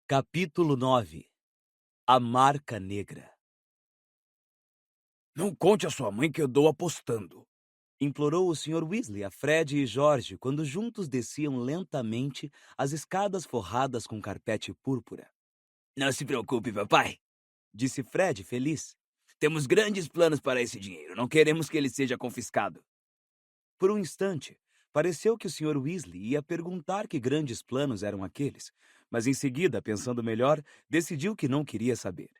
Capítulo 9. A Marca Negra. Não conte à sua mãe que eu dou apostando. Implorou o Sr. Weasley a Fred e George quando juntos desciam lentamente as escadas forradas com carpete púrpura. Não se preocupe, papai. Disse Fred, feliz. Temos grandes planos para esse dinheiro. Não queremos que ele seja confiscado. Por um instante, pareceu que o Sr. Weasley ia perguntar que grandes planos eram aqueles, mas em seguida, pensando melhor, decidiu que não queria saber.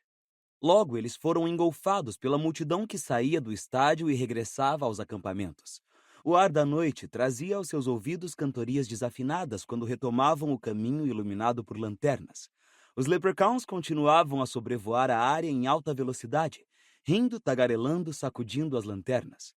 Logo, eles foram engolfados pela multidão que saía do estádio e regressava aos acampamentos. O ar da noite trazia aos seus ouvidos cantorias desafinadas quando retomavam o caminho iluminado por lanternas. Os Leprechauns continuavam a sobrevoar a área em alta velocidade, rindo, tagarelando, sacudindo as lanternas.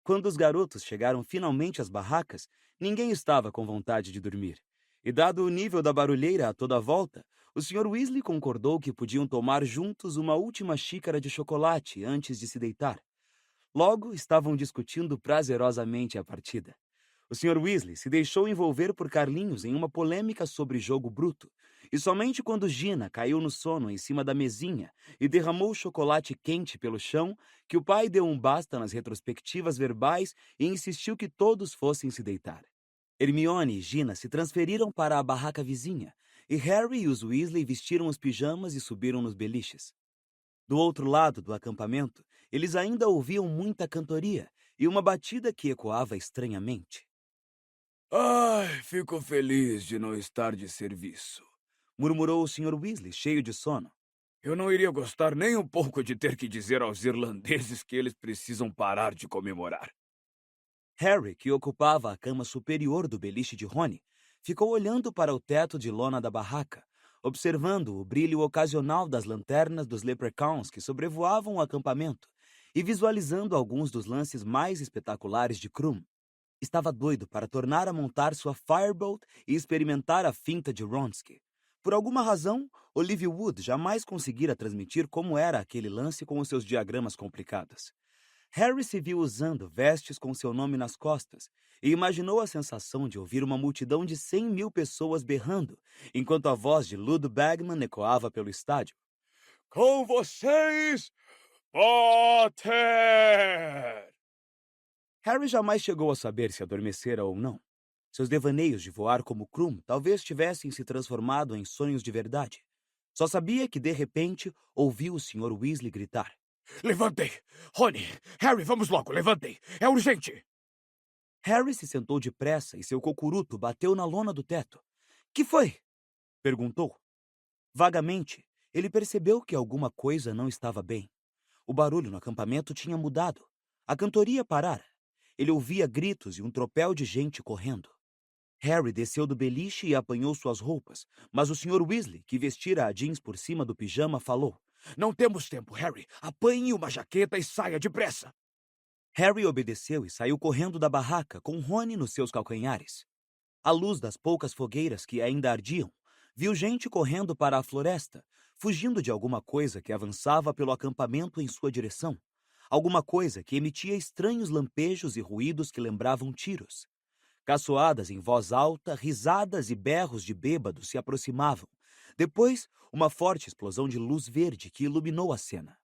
Quando os garotos chegaram finalmente às barracas, ninguém estava com vontade de dormir. E dado o nível da barulheira a toda a volta, o Sr. Weasley concordou que podiam tomar juntos uma última xícara de chocolate antes de se deitar. Logo, estavam discutindo prazerosamente a partida. O Sr. Weasley se deixou envolver por Carlinhos em uma polêmica sobre jogo bruto, e somente quando Gina caiu no sono em cima da mesinha e derramou chocolate quente pelo chão, que o pai deu um basta nas retrospectivas verbais e insistiu que todos fossem se deitar. Hermione e Gina se transferiram para a barraca vizinha, e Harry e os Weasley vestiram os pijamas e subiram nos beliches. Do outro lado do acampamento, eles ainda ouviam muita cantoria e uma batida que ecoava estranhamente. Ai, fico feliz de não estar de serviço. Murmurou o Sr. Weasley, cheio de sono. Eu não iria gostar nem um pouco de ter que dizer aos irlandeses que eles precisam parar de comemorar. Harry, que ocupava a cama superior do beliche de Rony, ficou olhando para o teto de lona da barraca, observando o brilho ocasional das lanternas dos Leprechauns que sobrevoavam o acampamento e visualizando alguns dos lances mais espetaculares de Krum. Estava doido para tornar a montar sua Firebolt e experimentar a finta de Wronski. Por alguma razão, Olivia Wood jamais conseguira transmitir como era aquele lance com os seus diagramas complicados. Harry se viu usando vestes com seu nome nas costas e imaginou a sensação de ouvir uma multidão de 100.000 pessoas berrando, enquanto a voz de Ludo Bagman ecoava pelo estádio. Com vocês, Potter! Harry jamais chegou a saber se adormecera ou não. Seus devaneios de voar como Krum talvez tivessem se transformado em sonhos de verdade. Só sabia que, de repente, ouviu o Sr. Weasley gritar. Levantem! Rony, Harry, vamos logo, levantem! É urgente! Harry se sentou depressa e seu cocuruto bateu na lona do teto. Que foi? Perguntou. Vagamente, ele percebeu que alguma coisa não estava bem. O barulho no acampamento tinha mudado. A cantoria parara. Ele ouvia gritos e um tropel de gente correndo. Harry desceu do beliche e apanhou suas roupas, mas o Sr. Weasley, que vestira a jeans por cima do pijama, falou. Não temos tempo, Harry. Apanhe uma jaqueta e saia depressa. Harry obedeceu e saiu correndo da barraca com Rony nos seus calcanhares. À luz das poucas fogueiras que ainda ardiam, viu gente correndo para a floresta, fugindo de alguma coisa que avançava pelo acampamento em sua direção. Alguma coisa que emitia estranhos lampejos e ruídos que lembravam tiros. Caçoadas em voz alta, risadas e berros de bêbados se aproximavam. Depois, uma forte explosão de luz verde que iluminou a cena.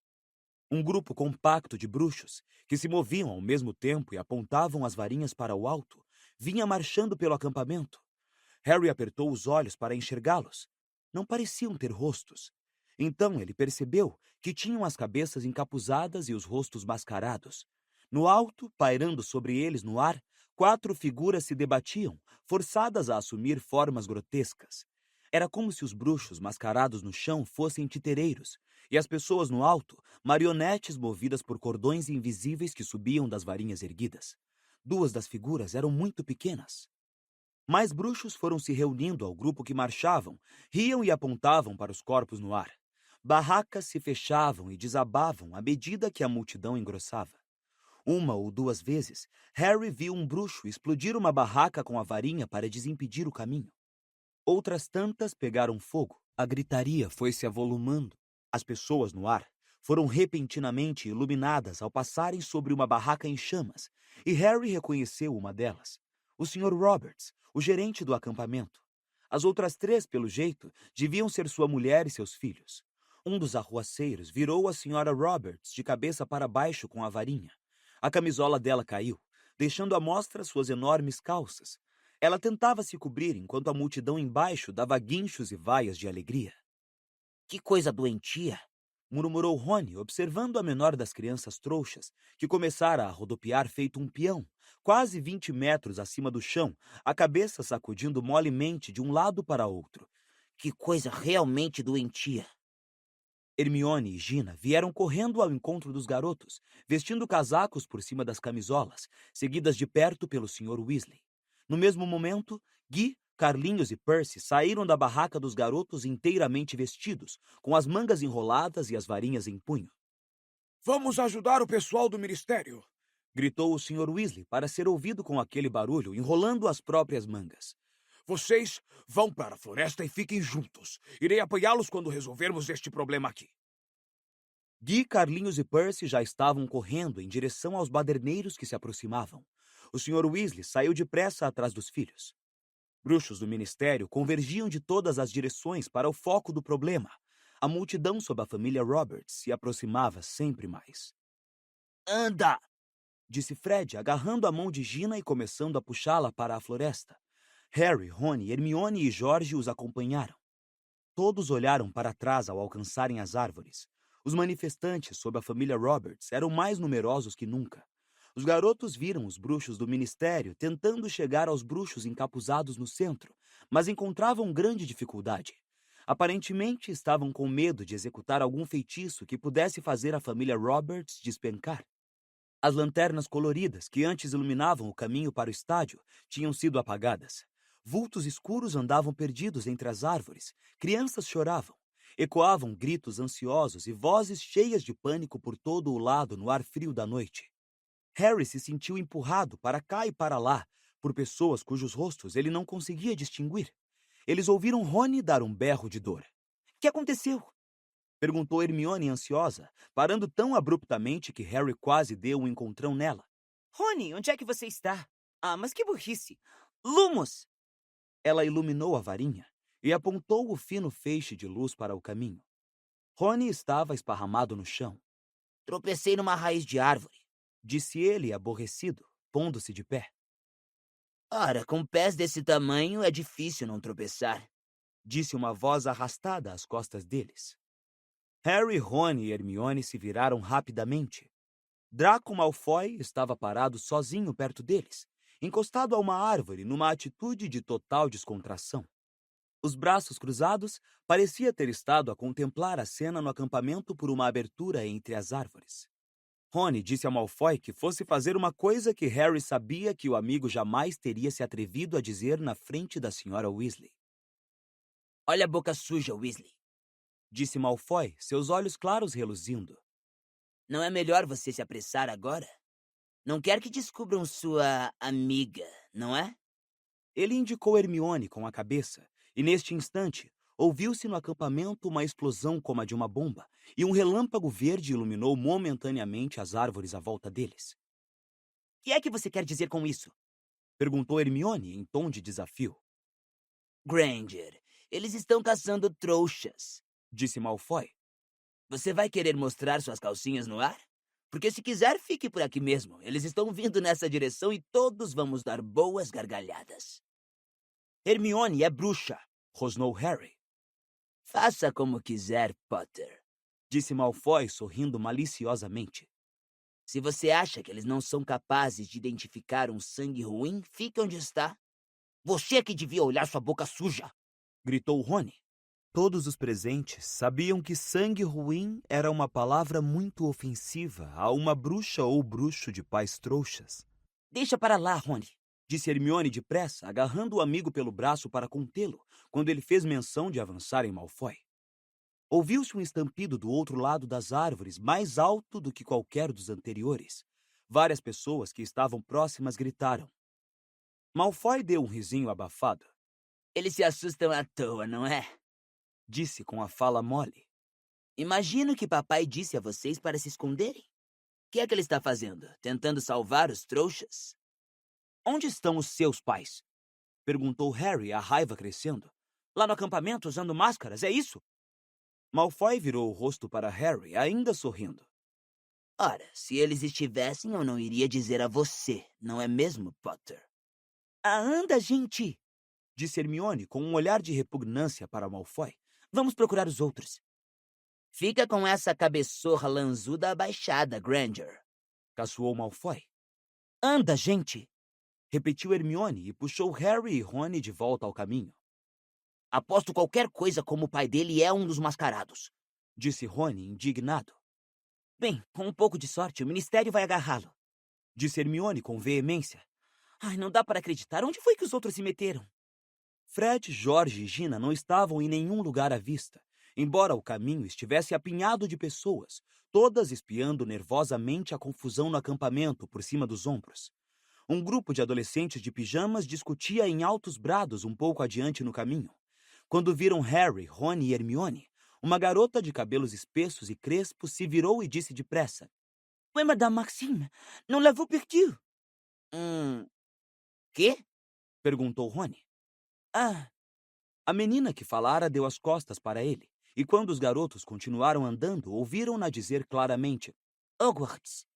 Um grupo compacto de bruxos, que se moviam ao mesmo tempo e apontavam as varinhas para o alto, vinha marchando pelo acampamento. Harry apertou os olhos para enxergá-los. Não pareciam ter rostos. Então ele percebeu que tinham as cabeças encapuzadas e os rostos mascarados. No alto, pairando sobre eles no ar, 4 figuras se debatiam, forçadas a assumir formas grotescas. Era como se os bruxos mascarados no chão fossem titereiros, e as pessoas no alto, marionetes movidas por cordões invisíveis que subiam das varinhas erguidas. 2 das figuras eram muito pequenas. Mais bruxos foram se reunindo ao grupo que marchavam, riam e apontavam para os corpos no ar. Barracas se fechavam e desabavam à medida que a multidão engrossava. 1 ou 2 vezes, Harry viu um bruxo explodir uma barraca com a varinha para desimpedir o caminho. Outras tantas pegaram fogo. A gritaria foi se avolumando. As pessoas no ar foram repentinamente iluminadas ao passarem sobre uma barraca em chamas, e Harry reconheceu uma delas. O Sr. Roberts, o gerente do acampamento. As outras 3, pelo jeito, deviam ser sua mulher e seus filhos. Um dos arruaceiros virou a Sra. Roberts de cabeça para baixo com a varinha. A camisola dela caiu, deixando à mostra suas enormes calças. Ela tentava se cobrir enquanto a multidão embaixo dava guinchos e vaias de alegria. Que coisa doentia! Murmurou Rony, observando a menor das crianças trouxas, que começara a rodopiar feito um peão, quase 20 metros acima do chão, a cabeça sacudindo molemente de um lado para outro. Que coisa realmente doentia! Hermione e Gina vieram correndo ao encontro dos garotos, vestindo casacos por cima das camisolas, seguidas de perto pelo Sr. Weasley. No mesmo momento, Guy, Carlinhos e Percy saíram da barraca dos garotos inteiramente vestidos, com as mangas enroladas e as varinhas em punho. Vamos ajudar o pessoal do ministério! Gritou o Sr. Weasley para ser ouvido com aquele barulho, enrolando as próprias mangas. Vocês vão para a floresta e fiquem juntos. Irei apoiá-los quando resolvermos este problema aqui. Guy, Carlinhos e Percy já estavam correndo em direção aos baderneiros que se aproximavam. O Sr. Weasley saiu depressa atrás dos filhos. Bruxos do ministério convergiam de todas as direções para o foco do problema. A multidão sob a família Roberts se aproximava sempre mais. Anda! Disse Fred, agarrando a mão de Gina e começando a puxá-la para a floresta. Harry, Rony, Hermione e George os acompanharam. Todos olharam para trás ao alcançarem as árvores. Os manifestantes sob a família Roberts eram mais numerosos que nunca. Os garotos viram os bruxos do ministério tentando chegar aos bruxos encapuzados no centro, mas encontravam grande dificuldade. Aparentemente, estavam com medo de executar algum feitiço que pudesse fazer a família Roberts despencar. As lanternas coloridas que antes iluminavam o caminho para o estádio tinham sido apagadas. Vultos escuros andavam perdidos entre as árvores. Crianças choravam. Ecoavam gritos ansiosos e vozes cheias de pânico por todo o lado no ar frio da noite. Harry se sentiu empurrado para cá e para lá por pessoas cujos rostos ele não conseguia distinguir. Eles ouviram Rony dar um berro de dor. O que aconteceu? Perguntou Hermione ansiosa, parando tão abruptamente que Harry quase deu um encontrão nela. Rony, onde é que você está? Ah, mas que burrice! Lumos! Ela iluminou a varinha e apontou o fino feixe de luz para o caminho. Rony estava esparramado no chão. Tropecei numa raiz de árvore, Disse ele, aborrecido, pondo-se de pé. Ora, com pés desse tamanho é difícil não tropeçar. Disse uma voz arrastada às costas deles. Harry, Rony e Hermione se viraram rapidamente. Draco Malfoy estava parado sozinho perto deles, encostado a uma árvore numa atitude de total descontração. Os braços cruzados, parecia ter estado a contemplar a cena no acampamento por uma abertura entre as árvores. Rony disse a Malfoy que fosse fazer uma coisa que Harry sabia que o amigo jamais teria se atrevido a dizer na frente da Sra. Weasley. Olha a boca suja, Weasley. Disse Malfoy, seus olhos claros reluzindo. Não é melhor você se apressar agora? Não quer que descubram sua amiga, não é? Ele indicou Hermione com a cabeça, e neste instante, ouviu-se no acampamento uma explosão como a de uma bomba, e um relâmpago verde iluminou momentaneamente as árvores à volta deles. O que é que você quer dizer com isso? Perguntou Hermione em tom de desafio. Granger, eles estão caçando trouxas, Disse Malfoy. Você vai querer mostrar suas calcinhas no ar? Porque se quiser, fique por aqui mesmo. Eles estão vindo nessa direção e todos vamos dar boas gargalhadas. Hermione é bruxa, rosnou Harry. Faça como quiser, Potter. Disse Malfoy, sorrindo maliciosamente. Se você acha que eles não são capazes de identificar um sangue ruim, fique onde está. Você é que devia olhar sua boca suja, gritou Rony. Todos os presentes sabiam que sangue ruim era uma palavra muito ofensiva a uma bruxa ou bruxo de pais trouxas. Deixa para lá, Rony, disse Hermione depressa, agarrando o amigo pelo braço para contê-lo, quando ele fez menção de avançar em Malfoy. Ouviu-se um estampido do outro lado das árvores, mais alto do que qualquer dos anteriores. Várias pessoas que estavam próximas gritaram. Malfoy deu um risinho abafado. Eles se assustam à toa, não é? Disse com a fala mole. Imagino que papai disse a vocês para se esconderem. O que é que ele está fazendo? Tentando salvar os trouxas? Onde estão os seus pais? Perguntou Harry, a raiva crescendo. Lá no acampamento, usando máscaras, é isso? Malfoy virou o rosto para Harry, ainda sorrindo. Ora, se eles estivessem, eu não iria dizer a você, não é mesmo, Potter? Ah, anda, gente! Disse Hermione com um olhar de repugnância para Malfoy. Vamos procurar os outros. Fica com essa cabeçorra lanzuda abaixada, Granger. Caçoou Malfoy. Anda, gente! Repetiu Hermione e puxou Harry e Rony de volta ao caminho. Aposto qualquer coisa como o pai dele é um dos mascarados, Disse Rony, indignado. Bem, com um pouco de sorte, o Ministério vai agarrá-lo. Disse Hermione com veemência. Ai, não dá para acreditar. Onde foi que os outros se meteram? Fred, George e Gina não estavam em nenhum lugar à vista, embora o caminho estivesse apinhado de pessoas, todas espiando nervosamente a confusão no acampamento por cima dos ombros. Um grupo de adolescentes de pijamas discutia em altos brados um pouco adiante no caminho. Quando viram Harry, Rony e Hermione, uma garota de cabelos espessos e crespos se virou e disse depressa. Ué, Madame Maxime, não l'avez perdu? Quê? Perguntou Rony. Ah, A menina que falara deu as costas para ele, e quando os garotos continuaram andando, ouviram-na dizer claramente. Hogwarts.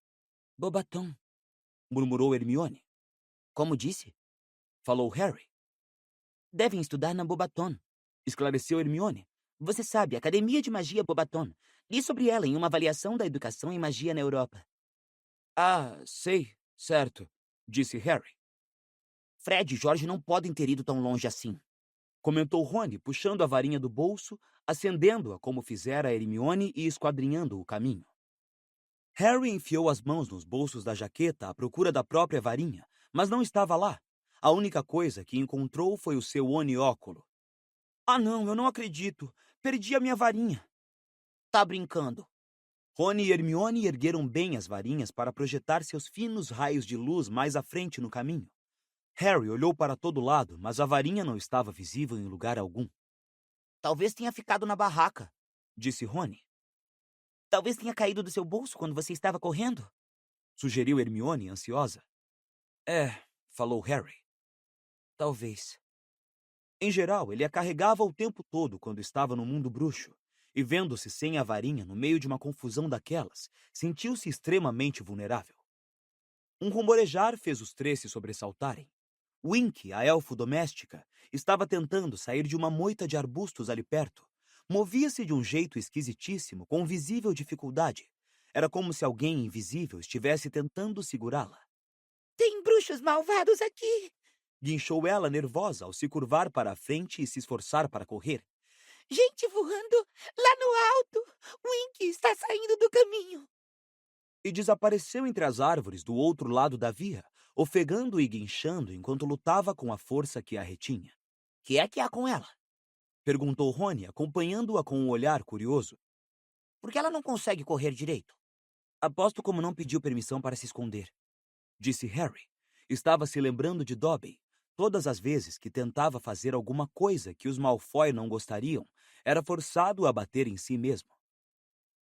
Bobaton. Murmurou Hermione. Como disse? Falou Harry. Devem estudar na Bobaton. Esclareceu Hermione. Você sabe, Academia de Magia Bobaton. Li sobre ela em uma avaliação da educação em magia na Europa. Ah, sei, certo, disse Harry. Fred e George não podem ter ido tão longe assim. Comentou Rony, puxando a varinha do bolso, acendendo-a como fizera Hermione e esquadrinhando o caminho. Harry enfiou as mãos nos bolsos da jaqueta à procura da própria varinha, mas não estava lá. A única coisa que encontrou foi o seu onióculo. Ah não, eu não acredito. Perdi a minha varinha. Tá brincando. Rony e Hermione ergueram bem as varinhas para projetar seus finos raios de luz mais à frente no caminho. Harry olhou para todo lado, mas a varinha não estava visível em lugar algum. Talvez tenha ficado na barraca, Disse Rony. Talvez tenha caído do seu bolso quando você estava correndo, Sugeriu Hermione, ansiosa. É, falou Harry. Talvez. Em geral, ele a carregava o tempo todo quando estava no mundo bruxo, e vendo-se sem a varinha no meio de uma confusão daquelas, sentiu-se extremamente vulnerável. Um rumorejar fez os três se sobressaltarem. Winky, a elfo doméstica, estava tentando sair de uma moita de arbustos ali perto. Movia-se de um jeito esquisitíssimo, com visível dificuldade. Era como se alguém invisível estivesse tentando segurá-la. Tem bruxos malvados aqui! Guinchou ela, nervosa, ao se curvar para a frente e se esforçar para correr. Gente voando lá no alto! Winky está saindo do caminho! E desapareceu entre as árvores do outro lado da via, ofegando e guinchando enquanto lutava com a força que a retinha. Que é que há com ela? Perguntou Rony, acompanhando-a com um olhar curioso. Por que ela não consegue correr direito? Aposto como não pediu permissão para se esconder. Disse Harry. Estava se lembrando de Dobby. Todas as vezes que tentava fazer alguma coisa que os Malfoy não gostariam, era forçado a bater em si mesmo.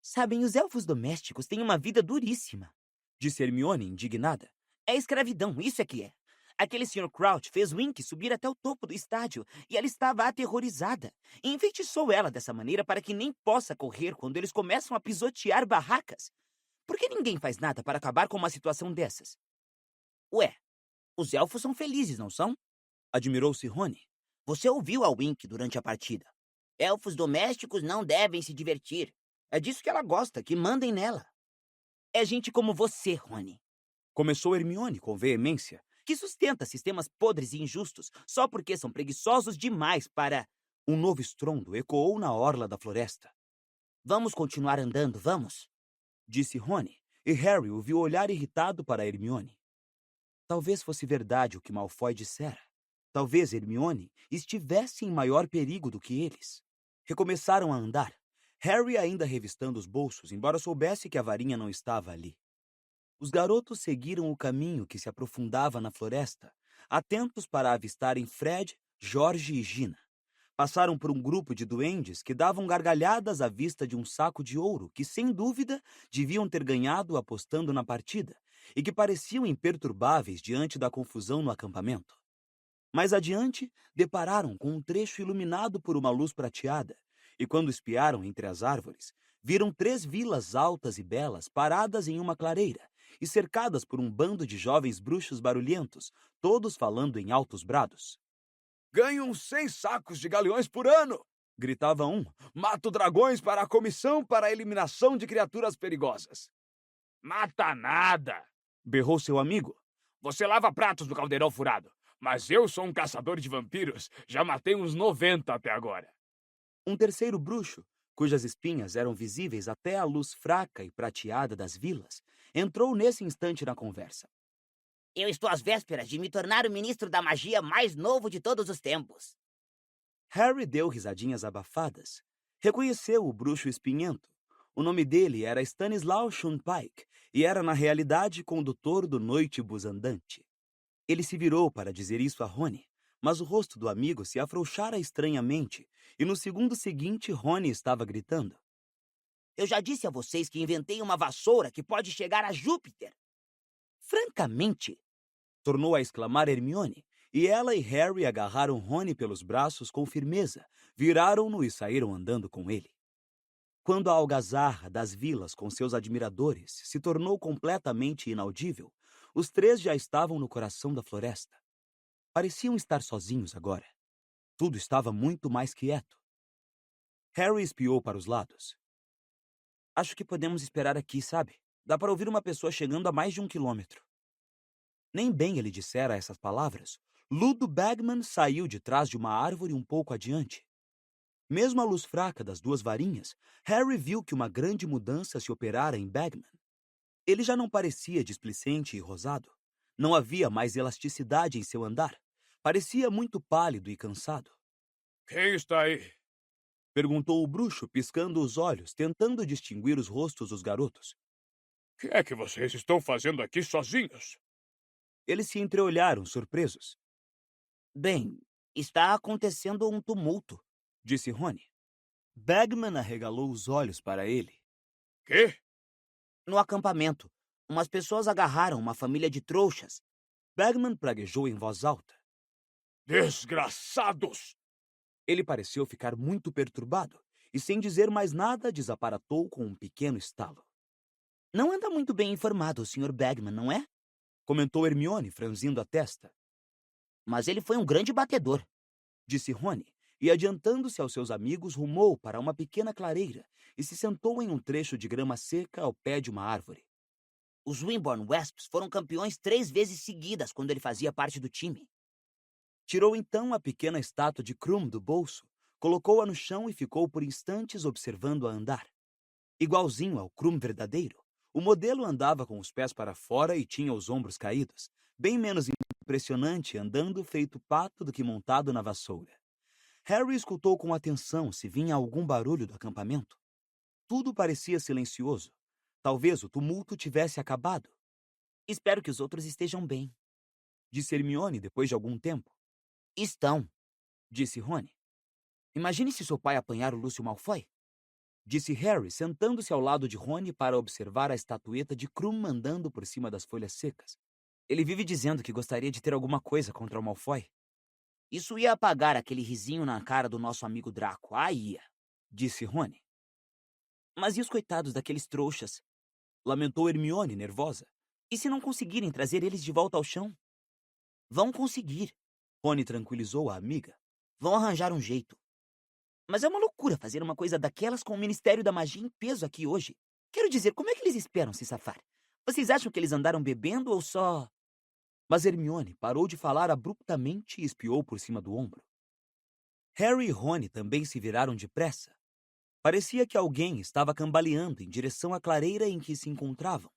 Sabem, os elfos domésticos têm uma vida duríssima, Disse Hermione, indignada. É escravidão, isso é que é. Aquele Sr. Crouch fez Winky subir até o topo do estádio e ela estava aterrorizada. E enfeitiçou ela dessa maneira para que nem possa correr quando eles começam a pisotear barracas. Por que ninguém faz nada para acabar com uma situação dessas? Ué, os elfos são felizes, não são? Admirou-se Rony. Você ouviu a Winky durante a partida. Elfos domésticos não devem se divertir. É disso que ela gosta, que mandem nela. É gente como você, Rony. Começou Hermione com veemência. Que sustenta sistemas podres e injustos só porque são preguiçosos demais para... Um novo estrondo ecoou na orla da floresta. Vamos continuar andando, vamos? Disse Rony, e Harry o viu olhar irritado para Hermione. Talvez fosse verdade o que Malfoy dissera. Talvez Hermione estivesse em maior perigo do que eles. Recomeçaram a andar, Harry ainda revistando os bolsos, embora soubesse que a varinha não estava ali. Os garotos seguiram o caminho que se aprofundava na floresta, atentos para avistarem Fred, George e Gina. Passaram por um grupo de duendes que davam gargalhadas à vista de um saco de ouro que, sem dúvida, deviam ter ganhado apostando na partida, e que pareciam imperturbáveis diante da confusão no acampamento. Mais adiante, depararam com um trecho iluminado por uma luz prateada, e quando espiaram entre as árvores, viram 3 vilas altas e belas paradas em uma clareira e cercadas por um bando de jovens bruxos barulhentos, todos falando em altos brados. Ganham 100 sacos de galeões por ano! Gritava um. Mato dragões para a comissão para a eliminação de criaturas perigosas. Mata nada! Berrou seu amigo. Você lava pratos no caldeirão furado. Mas eu sou um caçador de vampiros. Já matei uns 90 até agora. Um terceiro bruxo, cujas espinhas eram visíveis até a luz fraca e prateada das vilas, entrou nesse instante na conversa. Eu estou às vésperas de me tornar o ministro da magia mais novo de todos os tempos. Harry deu risadinhas abafadas. Reconheceu o bruxo espinhento. O nome dele era Stanislaw Schunpike e era, na realidade, condutor do noitebus andante. Ele se virou para dizer isso a Rony, mas o rosto do amigo se afrouxara estranhamente, e no segundo seguinte Rony estava gritando. Eu já disse a vocês que inventei uma vassoura que pode chegar a Júpiter. Francamente, tornou a exclamar Hermione, e ela e Harry agarraram Rony pelos braços com firmeza, viraram-no e saíram andando com ele. Quando a algazarra das vilas com seus admiradores se tornou completamente inaudível, os 3 já estavam no coração da floresta. Pareciam estar sozinhos agora. Tudo estava muito mais quieto. Harry espiou para os lados. Acho que podemos esperar aqui, sabe? Dá para ouvir uma pessoa chegando a mais de 1 quilômetro. Nem bem ele dissera essas palavras, Ludo Bagman saiu de trás de uma árvore um pouco adiante. Mesmo à luz fraca das 2 varinhas, Harry viu que uma grande mudança se operara em Bagman. Ele já não parecia displicente e rosado. Não havia mais elasticidade em seu andar. Parecia muito pálido e cansado. Quem está aí? Perguntou o bruxo, piscando os olhos, tentando distinguir os rostos dos garotos. O que é que vocês estão fazendo aqui sozinhos? Eles se entreolharam, surpresos. Bem, está acontecendo um tumulto, Disse Rony. Bagman arregalou os olhos para ele. Quê? no acampamento. Umas pessoas agarraram uma família de trouxas. Bagman praguejou em voz alta. Desgraçados! Ele pareceu ficar muito perturbado e, sem dizer mais nada, desaparatou com um pequeno estalo. Não anda muito bem informado, o Sr. Bagman, não é? Comentou Hermione, franzindo a testa. Mas ele foi um grande batedor. Disse Rony, e adiantando-se aos seus amigos, rumou para uma pequena clareira e se sentou em um trecho de grama seca ao pé de uma árvore. Os Wimborne Wasps foram campeões 3 vezes seguidas quando ele fazia parte do time. Tirou então a pequena estátua de Krum do bolso, colocou-a no chão e ficou por instantes observando-a andar. Igualzinho ao Krum verdadeiro, o modelo andava com os pés para fora e tinha os ombros caídos, bem menos impressionante andando feito pato do que montado na vassoura. Harry escutou com atenção se vinha algum barulho do acampamento. Tudo parecia silencioso. Talvez o tumulto tivesse acabado. Espero que os outros estejam bem. Disse Hermione depois de algum tempo. Estão. Disse Rony. Imagine se seu pai apanhar o Lúcio Malfoy. Disse Harry, sentando-se ao lado de Rony para observar a estatueta de Krum andando por cima das folhas secas. Ele vive dizendo que gostaria de ter alguma coisa contra o Malfoy. Isso ia apagar aquele risinho na cara do nosso amigo Draco. Ah, ia. Disse Rony. Mas e os coitados daqueles trouxas? Lamentou Hermione, nervosa. E se não conseguirem trazer eles de volta ao chão? Vão conseguir. Rony tranquilizou a amiga. Vão arranjar um jeito. Mas é uma loucura fazer uma coisa daquelas com o Ministério da Magia em peso aqui hoje. Quero dizer, como é que eles esperam se safar? Vocês acham que eles andaram bebendo ou só... Mas Hermione parou de falar abruptamente e espiou por cima do ombro. Harry e Rony também se viraram depressa. Parecia que alguém estava cambaleando em direção à clareira em que se encontravam.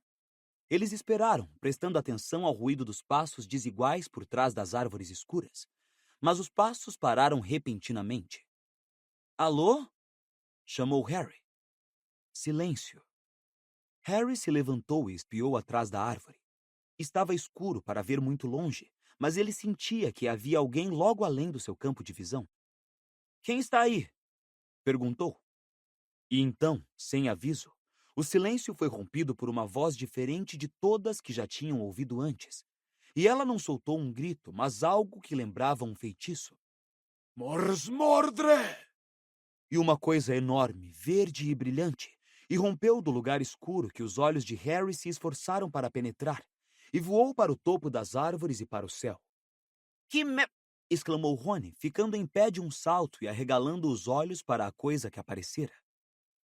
Eles esperaram, prestando atenção ao ruído dos passos desiguais por trás das árvores escuras. Mas os passos pararam repentinamente. Alô? Chamou Harry. Silêncio. Harry se levantou e espiou atrás da árvore. Estava escuro para ver muito longe, mas ele sentia que havia alguém logo além do seu campo de visão. Quem está aí? Perguntou. E então, sem aviso, o silêncio foi rompido por uma voz diferente de todas que já tinham ouvido antes. E ela não soltou um grito, mas algo que lembrava um feitiço. Mors Mordre! E uma coisa enorme, verde e brilhante, irrompeu do lugar escuro que os olhos de Harry se esforçaram para penetrar, e voou para o topo das árvores e para o céu. Que me... Exclamou Rony, ficando em pé de um salto e arregalando os olhos para a coisa que aparecera.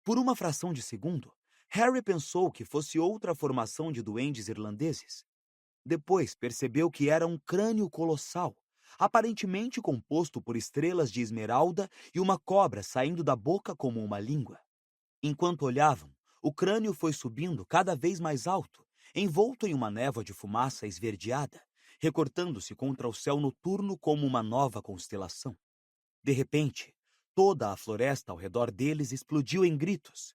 Por uma fração de segundo, Harry pensou que fosse outra formação de duendes irlandeses. Depois percebeu que era um crânio colossal, aparentemente composto por estrelas de esmeralda e uma cobra saindo da boca como uma língua. Enquanto olhavam, o crânio foi subindo cada vez mais alto, envolto em uma névoa de fumaça esverdeada, recortando-se contra o céu noturno como uma nova constelação. De repente, toda a floresta ao redor deles explodiu em gritos.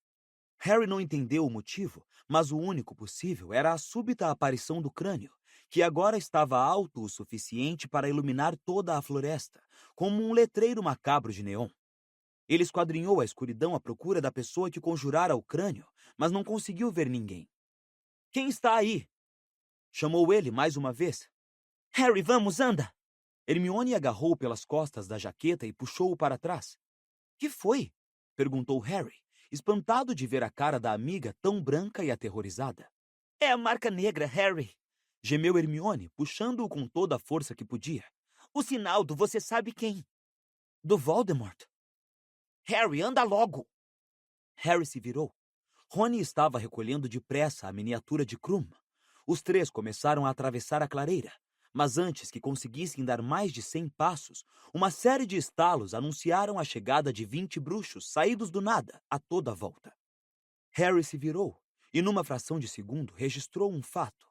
Harry não entendeu o motivo, mas o único possível era a súbita aparição do crânio, que agora estava alto o suficiente para iluminar toda a floresta, como um letreiro macabro de neon. Ele esquadrinhou a escuridão à procura da pessoa que conjurara o crânio, mas não conseguiu ver ninguém. "Quem está aí?" chamou ele mais uma vez. Harry, vamos, anda! Hermione agarrou pelas costas da jaqueta e puxou-o para trás. "Que foi?" perguntou Harry, espantado de ver a cara da amiga tão branca e aterrorizada. É a marca negra, Harry. Gemeu Hermione, puxando-o com toda a força que podia. O sinal do você sabe quem. Do Voldemort. Harry, anda logo! Harry se virou. Rony estava recolhendo depressa a miniatura de Krum. Os três começaram a atravessar a clareira, mas antes que conseguissem dar mais de 100 passos, uma série de estalos anunciaram a chegada de 20 bruxos saídos do nada, a toda a volta. Harry se virou e, numa fração de segundo, registrou um fato.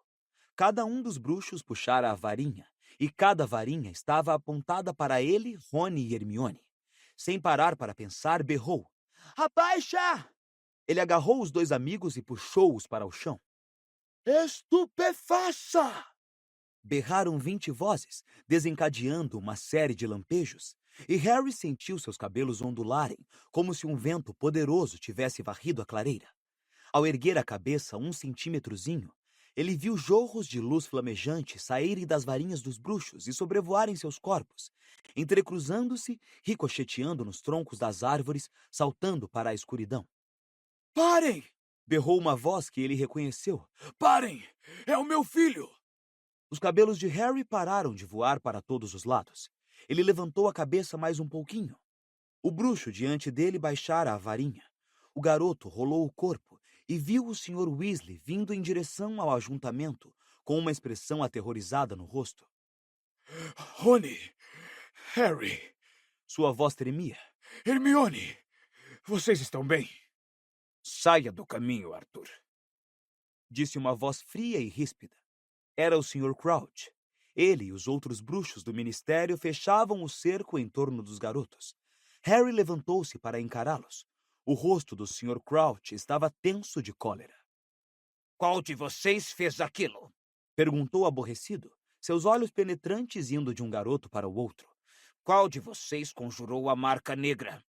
Cada um dos bruxos puxara a varinha, e cada varinha estava apontada para ele, Rony e Hermione. Sem parar para pensar, berrou: "Abaixa!" Ele agarrou os dois amigos e puxou-os para o chão. Estupefaça! Berraram 20 vozes, desencadeando uma série de lampejos, e Harry sentiu seus cabelos ondularem, como se um vento poderoso tivesse varrido a clareira. Ao erguer a cabeça 1 centímetrozinho, ele viu jorros de luz flamejante saírem das varinhas dos bruxos e sobrevoarem seus corpos, entrecruzando-se, ricocheteando nos troncos das árvores, saltando para a escuridão. Parem! Berrou uma voz que ele reconheceu. Parem! É o meu filho! Os cabelos de Harry pararam de voar para todos os lados. Ele levantou a cabeça mais um pouquinho. O bruxo diante dele baixara a varinha. O garoto rolou o corpo e viu o Sr. Weasley vindo em direção ao ajuntamento, com uma expressão aterrorizada no rosto. Rony! Harry! Sua voz tremia. Hermione! Vocês estão bem? Saia do caminho, Arthur. Disse uma voz fria e ríspida. Era o Sr. Crouch. Ele e os outros bruxos do ministério fechavam o cerco em torno dos garotos. Harry levantou-se para encará-los. O rosto do Sr. Crouch estava tenso de cólera. Qual de vocês fez aquilo? Perguntou aborrecido, seus olhos penetrantes indo de um garoto para o outro. Qual de vocês conjurou a marca negra?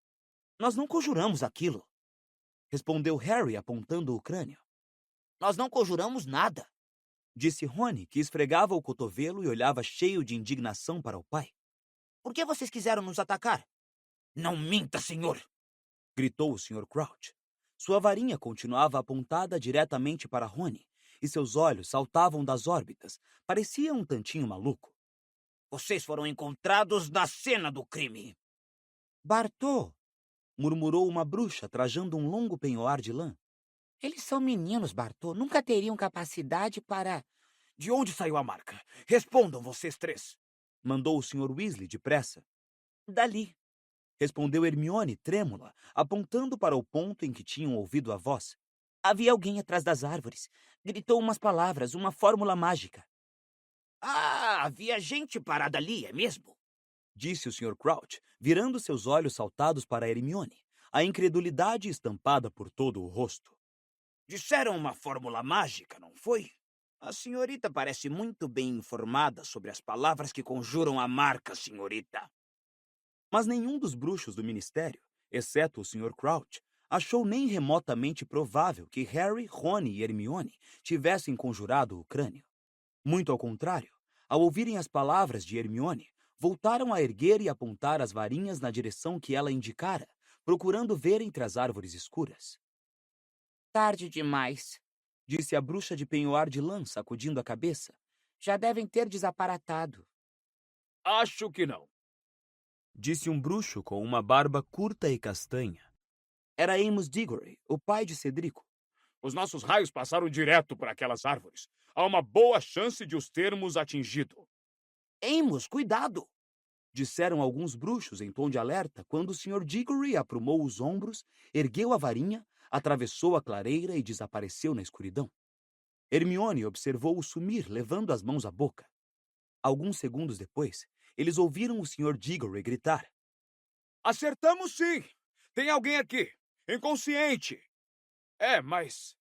Nós não conjuramos aquilo, respondeu Harry apontando o crânio. Nós não conjuramos nada, disse Rony, que esfregava o cotovelo e olhava cheio de indignação para o pai. Por que vocês quiseram nos atacar? Não minta, senhor! Gritou o Sr. Crouch. Sua varinha continuava apontada diretamente para Rony, e seus olhos saltavam das órbitas. Parecia um tantinho maluco. Vocês foram encontrados na cena do crime. Bartô! Murmurou uma bruxa, trajando um longo penhoar de lã. Eles são meninos, Bartô. Nunca teriam capacidade para... De onde saiu a marca? Respondam vocês três. Mandou o Sr. Weasley depressa. Dali. Respondeu Hermione, trêmula, apontando para o ponto em que tinham ouvido a voz. Havia alguém atrás das árvores. Gritou umas palavras, uma fórmula mágica. Ah, havia gente parada ali, é mesmo? Disse o Sr. Crouch, virando seus olhos saltados para Hermione, a incredulidade estampada por todo o rosto. Disseram uma fórmula mágica, não foi? A senhorita parece muito bem informada sobre as palavras que conjuram a marca, senhorita. Mas nenhum dos bruxos do ministério, exceto o Sr. Crouch, achou nem remotamente provável que Harry, Rony e Hermione tivessem conjurado o crânio. Muito ao contrário, Ao ouvirem as palavras de Hermione, voltaram a erguer e apontar as varinhas na direção que ela indicara, procurando ver entre as árvores escuras. Tarde demais, Disse a bruxa de penhoar de lã, sacudindo a cabeça. já devem ter desaparatado. Acho que não. Disse um bruxo com uma barba curta e castanha. Era Amos Diggory, o pai de Cedrico. Os nossos raios passaram direto por aquelas árvores. Há uma boa chance de os termos atingido. Amos, cuidado! Disseram alguns bruxos em tom de alerta quando o Sr. Diggory aprumou os ombros, ergueu a varinha, atravessou a clareira e desapareceu na escuridão. Hermione observou-o sumir, levando as mãos à boca. Alguns segundos depois, eles ouviram o Sr. Diggory gritar. Acertamos sim! Tem alguém aqui, inconsciente. Mas...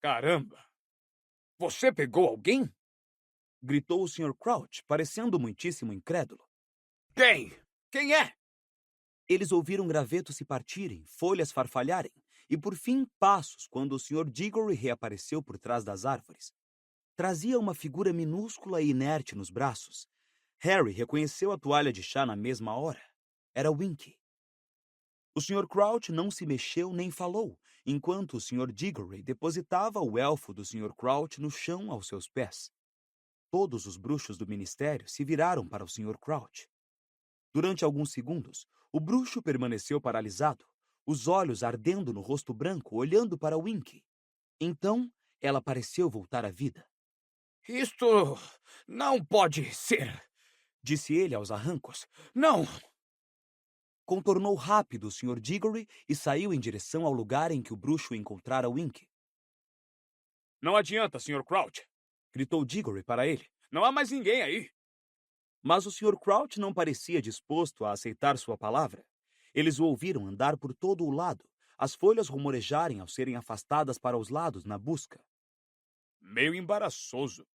Caramba! Você pegou alguém? Gritou o Sr. Crouch, parecendo muitíssimo incrédulo. Quem? Quem é? Eles ouviram gravetos se partirem, folhas farfalharem e, por fim, passos quando o Sr. Diggory reapareceu por trás das árvores. Trazia uma figura minúscula e inerte nos braços. Harry reconheceu a toalha de chá na mesma hora. Era Winky. O Sr. Crouch não se mexeu nem falou, enquanto o Sr. Diggory depositava o elfo do Sr. Crouch no chão aos seus pés. Todos os bruxos do ministério se viraram para o Sr. Crouch. Durante alguns segundos, o bruxo permaneceu paralisado, os olhos ardendo no rosto branco, olhando para Winky. Então, ela pareceu voltar à vida. Isto não pode ser, Disse ele aos arrancos. Não! Contornou rápido o Sr. Diggory e saiu em direção ao lugar em que o bruxo encontrara Winky. Não adianta, Sr. Crouch. Gritou Diggory para ele. Não há mais ninguém aí. Mas o Sr. Crouch não parecia disposto a aceitar sua palavra. Eles o ouviram andar por todo o lado, as folhas rumorejarem ao serem afastadas para os lados na busca. Meio embaraçoso,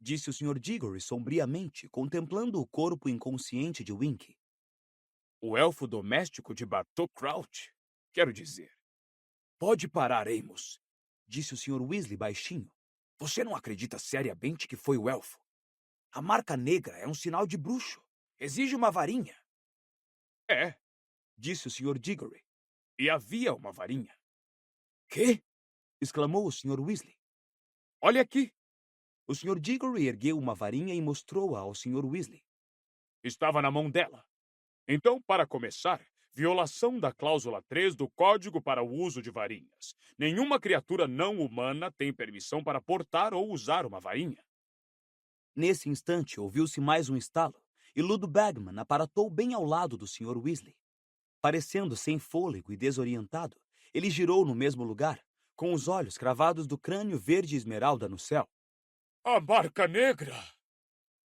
Disse o Sr. Diggory sombriamente, contemplando o corpo inconsciente de Winky. o elfo doméstico de Bartô Crouch. Quero dizer. Pode parar, Amos. Disse o Sr. Weasley baixinho. Você não acredita seriamente que foi o elfo? A marca negra é um sinal de bruxo. Exige uma varinha. É, Disse o Sr. Diggory. e havia uma varinha. Quê? Exclamou o Sr. Weasley. Olha aqui. O Sr. Diggory ergueu uma varinha e mostrou-a ao Sr. Weasley. Estava na mão dela. Então, para começar, violação da cláusula 3 do Código para o Uso de Varinhas. Nenhuma criatura não humana tem permissão para portar ou usar uma varinha. Nesse instante, ouviu-se mais um estalo, e Ludo Bagman aparatou bem ao lado do Sr. Weasley. Parecendo sem fôlego e desorientado, ele girou no mesmo lugar, com os olhos cravados do crânio verde esmeralda no céu. A marca negra!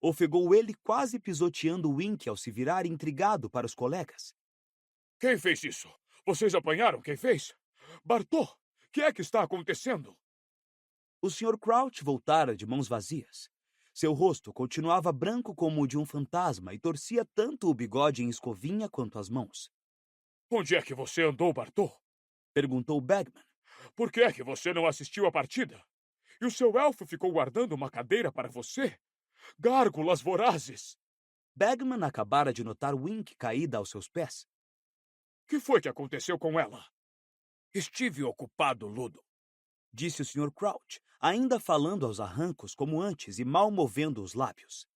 Ofegou ele, quase pisoteando Winky ao se virar intrigado para os colegas. Quem fez isso? Vocês apanharam quem fez? Bartô, o que é que está acontecendo? O Sr. Crouch voltara de mãos vazias. Seu rosto continuava branco como o de um fantasma e torcia tanto o bigode em escovinha quanto as mãos. Onde é que você andou, Bartô? Perguntou Bagman. Por que é que você não assistiu à partida? E o seu elfo ficou guardando uma cadeira para você? Gárgulas vorazes! Bagman acabara de notar Winky caída aos seus pés. O que foi que aconteceu com ela? Estive ocupado, Ludo. Disse o Sr. Crouch, ainda falando aos arrancos como antes e mal movendo os lábios.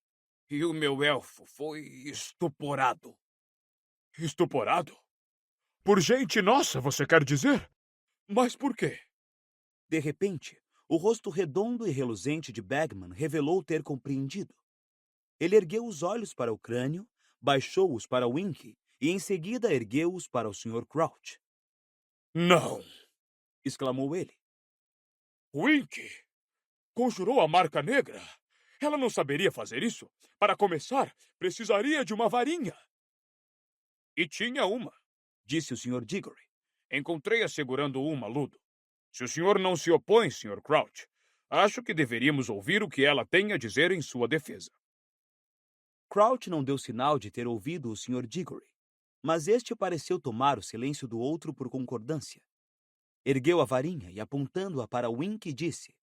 E o meu elfo foi estuporado. Estuporado? Por gente nossa, você quer dizer? Mas por quê? De repente, o rosto redondo e reluzente de Bagman revelou ter compreendido. Ele ergueu os olhos para o crânio, baixou-os para Winky e em seguida ergueu-os para o Sr. Crouch. Não! Exclamou ele. Winky! Conjurou a marca negra? Ela não saberia fazer isso? Para começar, precisaria de uma varinha. E tinha uma, Disse o Sr. Diggory. Encontrei-a segurando uma, Ludo. Se o senhor não se opõe, Sr. Crouch, acho que deveríamos ouvir o que ela tem a dizer em sua defesa. Crouch não deu sinal de ter ouvido o Sr. Diggory, mas este pareceu tomar o silêncio do outro por concordância. Ergueu a varinha e, apontando-a para Winky, disse: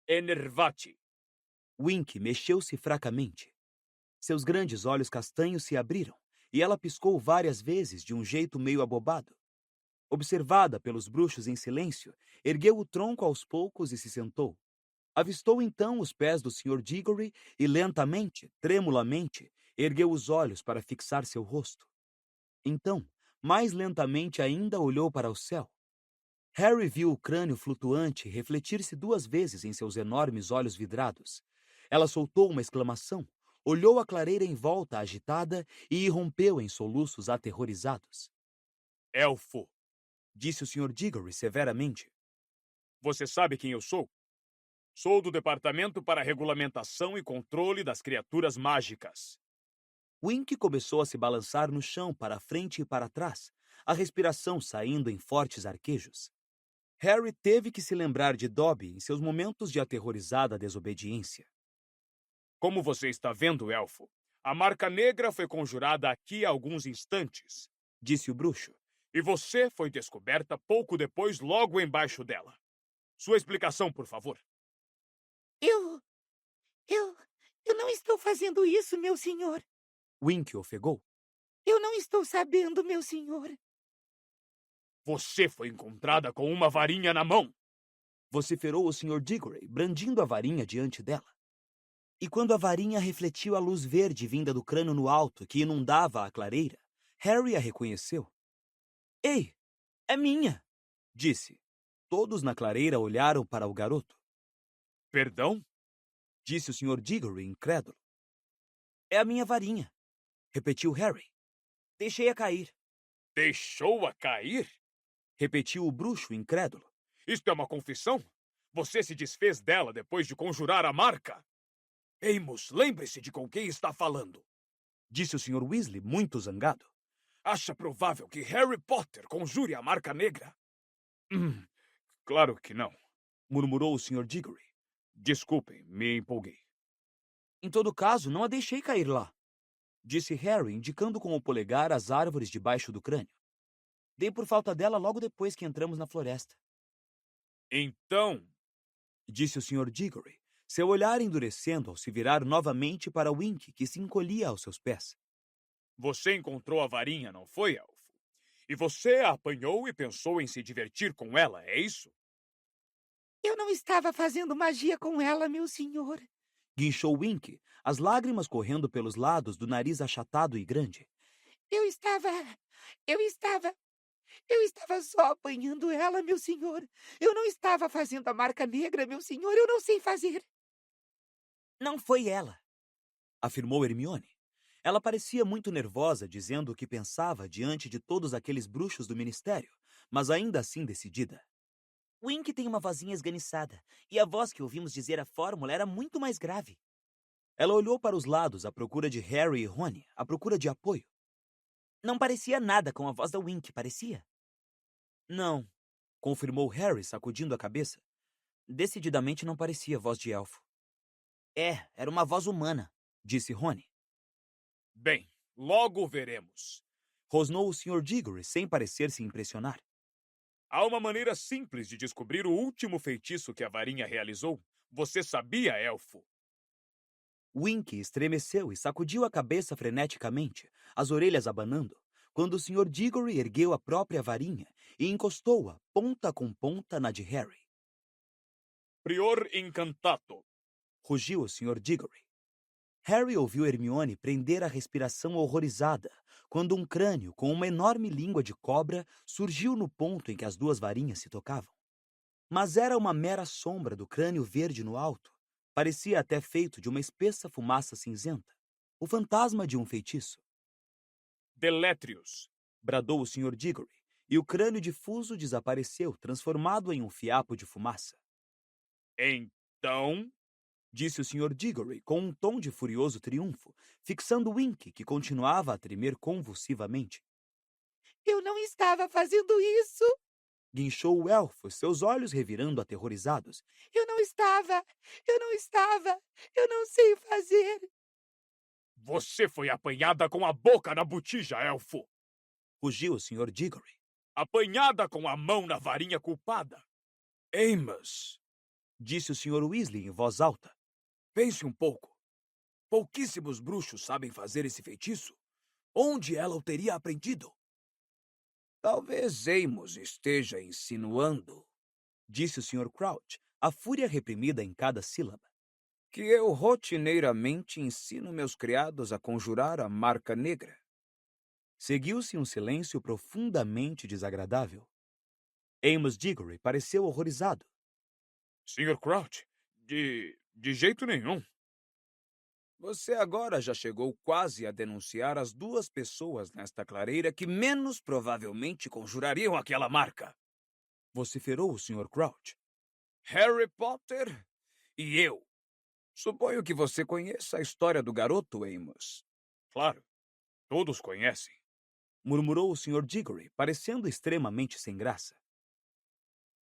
Enervate. Wink mexeu-se fracamente. Seus grandes olhos castanhos se abriram, e ela piscou várias vezes de um jeito meio abobado. Observada pelos bruxos em silêncio, ergueu o tronco aos poucos e se sentou. Avistou então os pés do Sr. Diggory e lentamente, tremulamente, ergueu os olhos para fixar seu rosto. Então, mais lentamente ainda, olhou para o céu. Harry viu o crânio flutuante refletir-se 2 vezes em seus enormes olhos vidrados. Ela soltou uma exclamação, olhou a clareira em volta agitada e irrompeu em soluços aterrorizados. Elfo, Disse o Sr. Diggory severamente. você sabe quem eu sou? Sou do Departamento para a Regulamentação e Controle das Criaturas Mágicas. Wink começou a se balançar no chão para frente e para trás, a respiração saindo em fortes arquejos. Harry teve que se lembrar de Dobby em seus momentos de aterrorizada desobediência. Como você está vendo, Elfo, a marca negra foi conjurada aqui há alguns instantes. Disse o bruxo. E você foi descoberta pouco depois, logo embaixo dela. Sua explicação, por favor. Eu. Eu não estou fazendo isso, meu senhor. Wink ofegou. Eu não estou sabendo, meu senhor. Você foi encontrada com uma varinha na mão. Vociferou o Sr. Diggory, brandindo a varinha diante dela. E quando a varinha refletiu a luz verde vinda do crânio no alto que inundava a clareira, Harry a reconheceu. Ei, é minha! Disse. Todos na clareira olharam para o garoto. Perdão? Disse o Sr. Diggory, incrédulo. É a minha varinha, repetiu Harry. Deixei-a cair, Deixou-a cair? repetiu o bruxo, incrédulo. Isto é uma confissão? Você se desfez dela depois de conjurar a marca? Amos, lembre-se de com quem está falando. Disse o Sr. Weasley, muito zangado. Acha provável que Harry Potter conjure a marca negra? Claro que não, Murmurou o Sr. Diggory. Desculpem, me empolguei. Em todo caso, não a deixei cair lá, disse Harry, indicando com o polegar as árvores debaixo do crânio. Dei por falta dela logo depois que entramos na floresta. Então, Disse o Sr. Diggory, seu olhar endurecendo ao se virar novamente para Wink, que se encolhia aos seus pés. você encontrou a varinha, não foi, Elfo? E você a apanhou e pensou em se divertir com ela, é isso? Eu não estava fazendo magia com ela, meu senhor. Guinchou Wink, as lágrimas correndo pelos lados do nariz achatado e grande. Eu estava só apanhando ela, meu senhor. Eu não estava fazendo a marca negra, meu senhor. Eu não sei fazer. Não foi ela, afirmou Hermione. Ela parecia muito nervosa, dizendo o que pensava diante de todos aqueles bruxos do ministério, mas ainda assim decidida. Wink tem uma vozinha esganiçada, e a voz que ouvimos dizer a fórmula era muito mais grave. Ela olhou para os lados à procura de Harry e Rony, à procura de apoio. Não parecia nada com a voz da Wink, parecia? Não, confirmou Harry, sacudindo a cabeça. Decididamente não parecia voz de elfo. Era uma voz humana, disse Rony. Bem, logo veremos. Rosnou o Sr. Diggory, sem parecer se impressionar. Há uma maneira simples de descobrir o último feitiço que a varinha realizou. Você sabia, Elfo? Wink estremeceu e sacudiu a cabeça freneticamente, as orelhas abanando, quando o Sr. Diggory ergueu a própria varinha e encostou-a, ponta com ponta, na de Harry. Prior Incantato. Rugiu o Sr. Diggory. Harry ouviu Hermione prender a respiração horrorizada, quando um crânio com uma enorme língua de cobra surgiu no ponto em que as 2 varinhas se tocavam. Mas era uma mera sombra do crânio verde no alto. Parecia até feito de uma espessa fumaça cinzenta. O fantasma de um feitiço. Delétrios. Bradou o Sr. Diggory, e o crânio difuso desapareceu, transformado em um fiapo de fumaça. Então, Disse o Sr. Diggory com um tom de furioso triunfo, fixando Wink, que continuava a tremer convulsivamente. Eu não estava fazendo isso. Guinchou o elfo, seus olhos revirando aterrorizados. Eu não sei fazer. você foi apanhada com a boca na botija, Elfo. Rugiu o Sr. Diggory. Apanhada com a mão na varinha culpada. Amos, Disse o Sr. Weasley em voz alta. Pense um pouco. Pouquíssimos bruxos sabem fazer esse feitiço. Onde ela o teria aprendido? Talvez Amos esteja insinuando, disse o Sr. Crouch, a fúria reprimida em cada sílaba, que eu rotineiramente ensino meus criados a conjurar a marca negra. Seguiu-se um silêncio profundamente desagradável. Amos Diggory pareceu horrorizado. Sr. Crouch, de jeito nenhum. Você agora já chegou quase a denunciar as duas pessoas nesta clareira que menos provavelmente conjurariam aquela marca. Vociferou o Sr. Crouch. Harry Potter e eu. Suponho que você conheça a história do garoto, Amos. Claro, todos conhecem. Murmurou o Sr. Diggory, parecendo extremamente sem graça.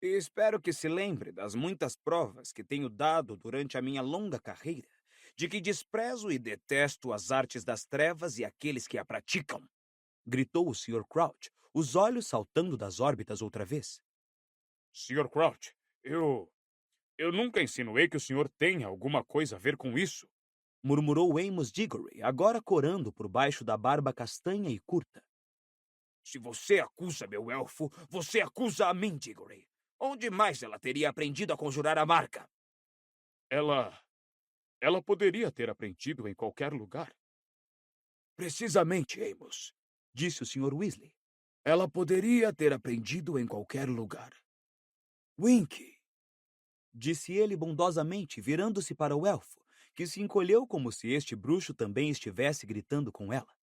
E espero que se lembre das muitas provas que tenho dado durante a minha longa carreira de que desprezo e detesto as artes das trevas e aqueles que a praticam. Gritou o Sr. Crouch, os olhos saltando das órbitas outra vez. Sr. Crouch, eu nunca insinuei que o senhor tenha alguma coisa a ver com isso. Murmurou Amos Diggory, agora corando por baixo da barba castanha e curta. Se você acusa meu elfo, você acusa a mim, Diggory. Onde mais ela teria aprendido a conjurar a marca? Ela poderia ter aprendido em qualquer lugar. Precisamente, Amos, disse o Sr. Weasley. Ela poderia ter aprendido em qualquer lugar. Winky, disse ele bondosamente, virando-se para o elfo, que se encolheu como se este bruxo também estivesse gritando com ela.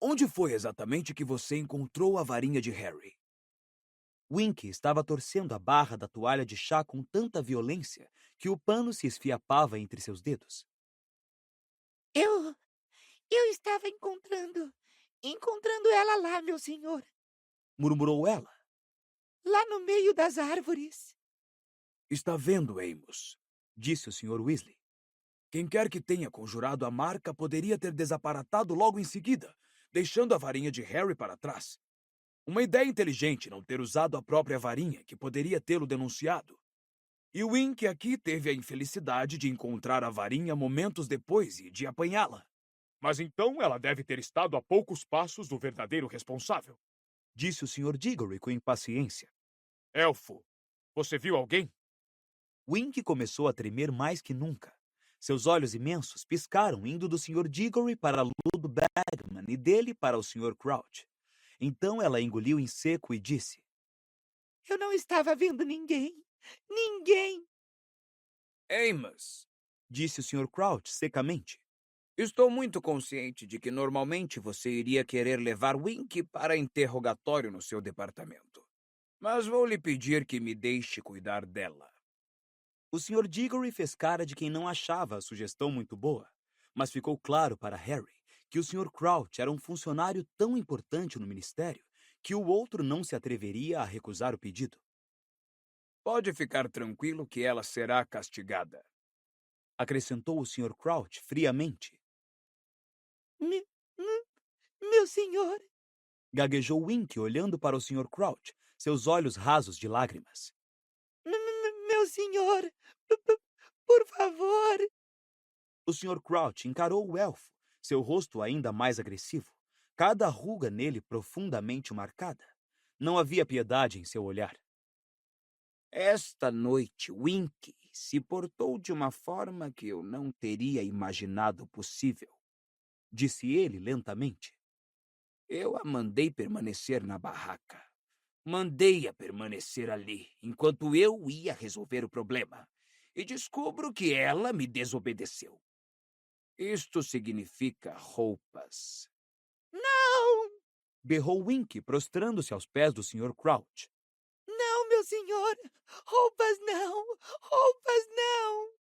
Onde foi exatamente que você encontrou a varinha de Harry? Winky estava torcendo a barra da toalha de chá com tanta violência que o pano se esfiapava entre seus dedos. Eu estava encontrando ela lá, meu senhor. Murmurou ela. Lá no meio das árvores. Está vendo, Amos, disse o Sr. Weasley. Quem quer que tenha conjurado a marca poderia ter desaparatado logo em seguida, deixando a varinha de Harry para trás. Uma ideia inteligente não ter usado a própria varinha, que poderia tê-lo denunciado. E o Wink aqui teve a infelicidade de encontrar a varinha momentos depois e de apanhá-la. Mas então ela deve ter estado a poucos passos do verdadeiro responsável. Disse o Sr. Diggory com impaciência. Elfo, você viu alguém? Wink começou a tremer mais que nunca. Seus olhos imensos piscaram, indo do Sr. Diggory para Ludo Bagman e dele para o Sr. Crouch. Então ela engoliu em seco e disse: Eu não estava vendo ninguém. Ninguém! Amos, disse o Sr. Crouch secamente. Estou muito consciente de que normalmente você iria querer levar Wink para interrogatório no seu departamento. Mas vou lhe pedir que me deixe cuidar dela. O Sr. Diggory fez cara de quem não achava a sugestão muito boa, mas ficou claro para Harry que o Sr. Crouch era um funcionário tão importante no ministério que o outro não se atreveria a recusar o pedido. Pode ficar tranquilo que ela será castigada, acrescentou o Sr. Crouch friamente. Meu senhor! Gaguejou Wink olhando para o Sr. Crouch, seus olhos rasos de lágrimas. Meu senhor! Por favor! O Sr. Crouch encarou o elfo, seu rosto ainda mais agressivo, cada ruga nele profundamente marcada. Não havia piedade em seu olhar. Esta noite, Wink se portou de uma forma que eu não teria imaginado possível, disse ele lentamente. Eu a mandei permanecer na barraca. Mandei-a permanecer ali, enquanto eu ia resolver o problema. E descubro que ela me desobedeceu. Isto significa roupas. Não! Berrou Wink, prostrando-se aos pés do Sr. Crouch. Não, meu senhor! Roupas não! Roupas não!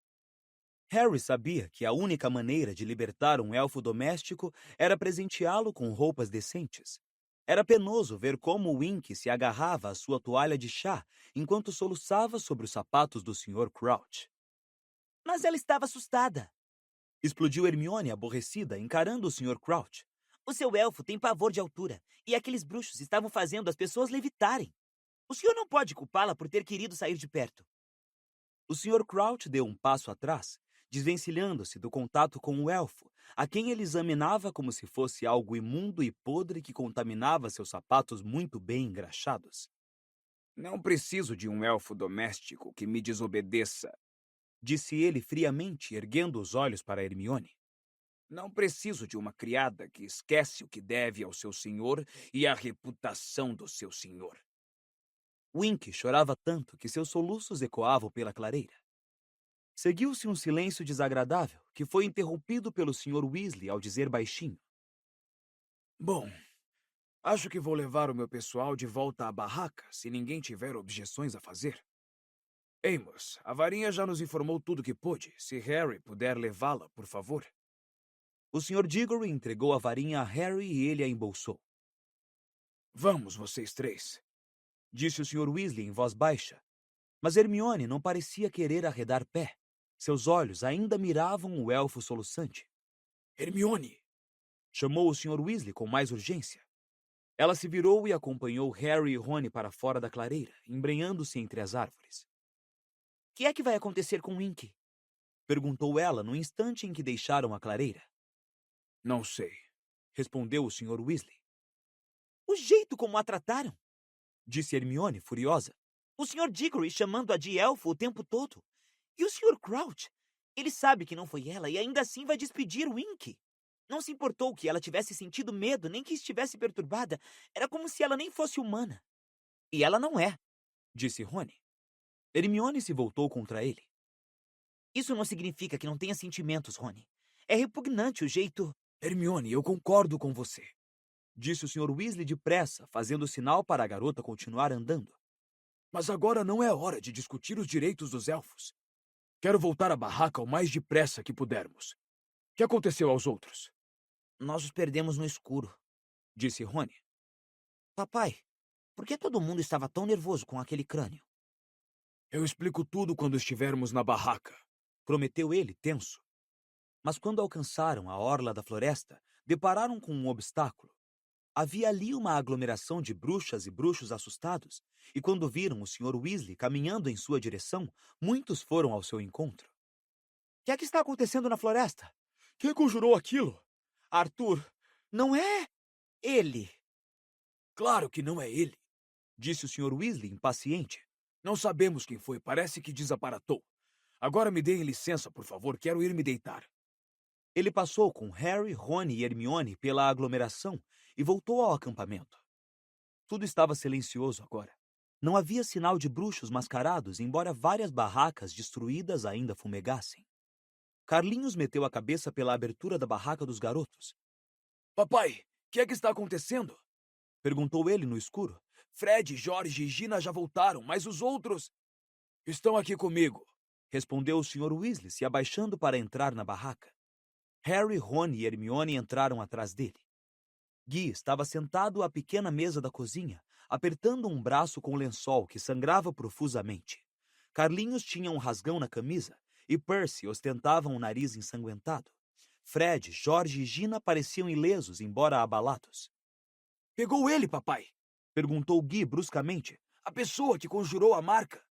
Harry sabia que a única maneira de libertar um elfo doméstico era presenteá-lo com roupas decentes. Era penoso ver como Wink se agarrava à sua toalha de chá enquanto soluçava sobre os sapatos do Sr. Crouch. Mas ela estava assustada. Explodiu Hermione aborrecida, encarando o Sr. Crouch. O seu elfo tem pavor de altura, e aqueles bruxos estavam fazendo as pessoas levitarem. O senhor não pode culpá-la por ter querido sair de perto. O Sr. Crouch deu um passo atrás, desvencilhando-se do contato com o elfo, a quem ele examinava como se fosse algo imundo e podre que contaminava seus sapatos muito bem engraxados. Não preciso de um elfo doméstico que me desobedeça. Disse ele friamente, erguendo os olhos para Hermione. Não preciso de uma criada que esquece o que deve ao seu senhor e a reputação do seu senhor. Wink chorava tanto que seus soluços ecoavam pela clareira. Seguiu-se um silêncio desagradável, que foi interrompido pelo Sr. Weasley ao dizer baixinho. Bom, acho que vou levar o meu pessoal de volta à barraca, se ninguém tiver objeções a fazer. Amos, a varinha já nos informou tudo que pôde. Se Harry puder levá-la, por favor. O Sr. Diggory entregou a varinha a Harry e ele a embolsou. Vamos, vocês três, Disse o Sr. Weasley em voz baixa. Mas Hermione não parecia querer arredar pé. Seus olhos ainda miravam o elfo soluçante. Hermione! Chamou o Sr. Weasley com mais urgência. Ela se virou e acompanhou Harry e Rony para fora da clareira, embrenhando-se entre as árvores. O que é que vai acontecer com Wink? Perguntou ela no instante em que deixaram a clareira. Não sei, Respondeu o Sr. Weasley. O jeito como a trataram. Disse Hermione, furiosa. O Sr. Diggory chamando-a de elfo o tempo todo. E o Sr. Crouch? Ele sabe que não foi ela e ainda assim vai despedir Wink. Não se importou que ela tivesse sentido medo, nem que estivesse perturbada. Era como se ela nem fosse humana. E ela não é, Disse Rony. Hermione se voltou contra ele. Isso não significa que não tenha sentimentos, Rony. É repugnante o jeito... Hermione, eu concordo com você. Disse o Sr. Weasley depressa, fazendo sinal para a garota continuar andando. Mas agora não é hora de discutir os direitos dos elfos. Quero voltar à barraca o mais depressa que pudermos. O que aconteceu aos outros? Nós os perdemos no escuro, Disse Rony. Papai, por que todo mundo estava tão nervoso com aquele crânio? Eu explico tudo quando estivermos na barraca, prometeu ele, tenso. Mas quando alcançaram a orla da floresta, depararam com um obstáculo. Havia ali uma aglomeração de bruxas e bruxos assustados, e quando viram o Sr. Weasley caminhando em sua direção, muitos foram ao seu encontro. O que é que está acontecendo na floresta? Quem conjurou aquilo? Arthur. Não é ele. Claro que não é ele, disse o Sr. Weasley, impaciente. Não sabemos quem foi, parece que desaparatou. Agora me deem licença, por favor, quero ir me deitar. Ele passou com Harry, Rony e Hermione pela aglomeração e voltou ao acampamento. Tudo estava silencioso agora. Não havia sinal de bruxos mascarados, embora várias barracas destruídas ainda fumegassem. Carlinhos meteu a cabeça pela abertura da barraca dos garotos. Papai, o que é que está acontecendo? Perguntou ele no escuro. Fred, Jorge e Gina já voltaram, mas os outros... Estão aqui comigo, respondeu o Sr. Weasley, se abaixando para entrar na barraca. Harry, Rony e Hermione entraram atrás dele. Guy estava sentado à pequena mesa da cozinha, apertando um braço com lençol que sangrava profusamente. Carlinhos tinha um rasgão na camisa e Percy ostentava um nariz ensanguentado. Fred, Jorge e Gina pareciam ilesos, embora abalados. Pegou ele, papai? Perguntou Guy bruscamente. A pessoa que conjurou a marca.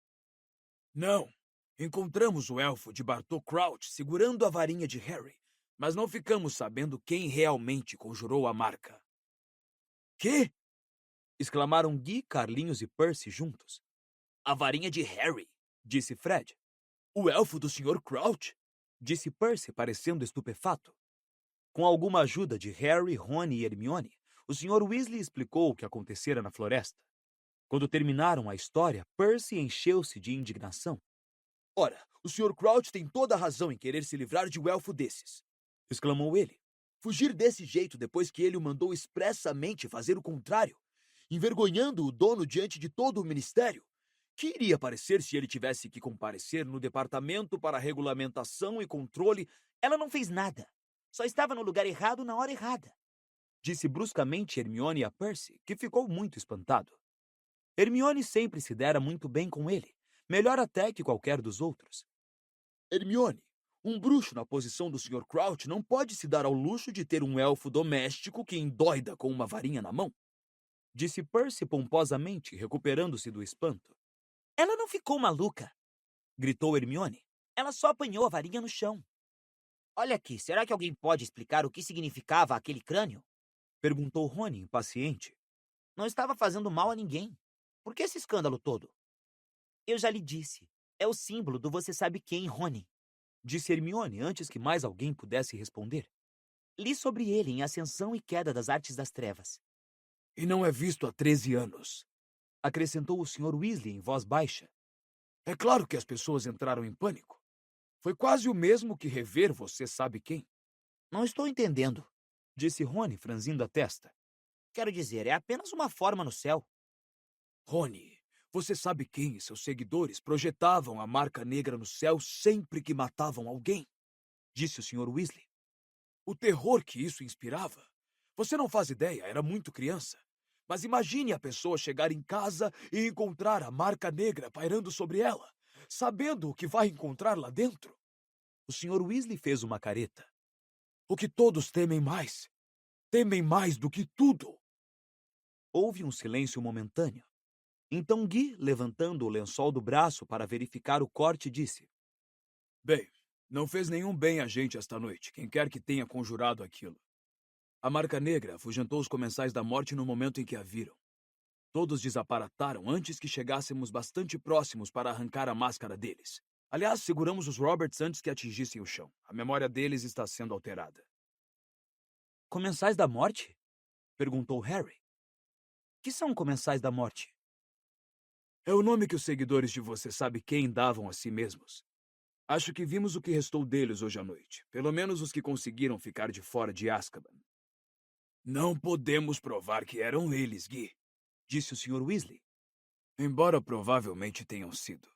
Não. Encontramos o elfo de Bartô Crouch segurando a varinha de Harry, mas não ficamos sabendo quem realmente conjurou a marca. Quê? Exclamaram Guy, Carlinhos e Percy juntos. A varinha de Harry, disse Fred. O elfo do Sr. Crouch? Disse Percy, parecendo estupefato. Com alguma ajuda de Harry, Rony e Hermione, o Sr. Weasley explicou o que acontecera na floresta. Quando terminaram a história, Percy encheu-se de indignação. Ora, o Sr. Crouch tem toda a razão em querer se livrar de um elfo desses, exclamou ele. Fugir desse jeito depois que ele o mandou expressamente fazer o contrário, envergonhando o dono diante de todo o ministério. Que iria parecer se ele tivesse que comparecer no departamento para regulamentação e controle? Ela não fez nada. Só estava no lugar errado na hora errada, disse bruscamente Hermione a Percy, que ficou muito espantado. Hermione sempre se dera muito bem com ele, melhor até que qualquer dos outros. Hermione, um bruxo na posição do Sr. Crouch não pode se dar ao luxo de ter um elfo doméstico que endoida com uma varinha na mão, disse Percy pomposamente, recuperando-se do espanto. Ela não ficou maluca, gritou Hermione. Ela só apanhou a varinha no chão. Olha aqui, será que alguém pode explicar o que significava aquele crânio? Perguntou Rony, impaciente. Não estava fazendo mal a ninguém. Por que esse escândalo todo? Eu já lhe disse. É o símbolo do você sabe quem, Rony. Disse Hermione antes que mais alguém pudesse responder. Li sobre ele em Ascensão e Queda das Artes das Trevas. E não é visto há 13 anos. Acrescentou o Sr. Weasley em voz baixa. É claro que as pessoas entraram em pânico. Foi quase o mesmo que rever você sabe quem. Não estou entendendo. Disse Rony, franzindo a testa. Quero dizer, é apenas uma forma no céu. Rony, você sabe quem e seus seguidores projetavam a marca negra no céu sempre que matavam alguém? Disse o Sr. Weasley. O terror que isso inspirava. Você não faz ideia, era muito criança. Mas imagine a pessoa chegar em casa e encontrar a marca negra pairando sobre ela, sabendo o que vai encontrar lá dentro. O Sr. Weasley fez uma careta. O que todos temem mais. Temem mais do que tudo. Houve um silêncio momentâneo. Então Guy, levantando o lençol do braço para verificar o corte, disse: Bem, não fez nenhum bem a gente esta noite, quem quer que tenha conjurado aquilo. A marca negra afugentou os comensais da morte no momento em que a viram. Todos desaparataram antes que chegássemos bastante próximos para arrancar a máscara deles. Aliás, seguramos os Roberts antes que atingissem o chão. A memória deles está sendo alterada. Comensais da morte? Perguntou Harry. Que são comensais da morte? É o nome que os seguidores de você sabe quem davam a si mesmos. Acho que vimos o que restou deles hoje à noite. Pelo menos os que conseguiram ficar de fora de Azkaban. Não podemos provar que eram eles, Guy, Disse o Sr. Weasley. embora provavelmente tenham sido.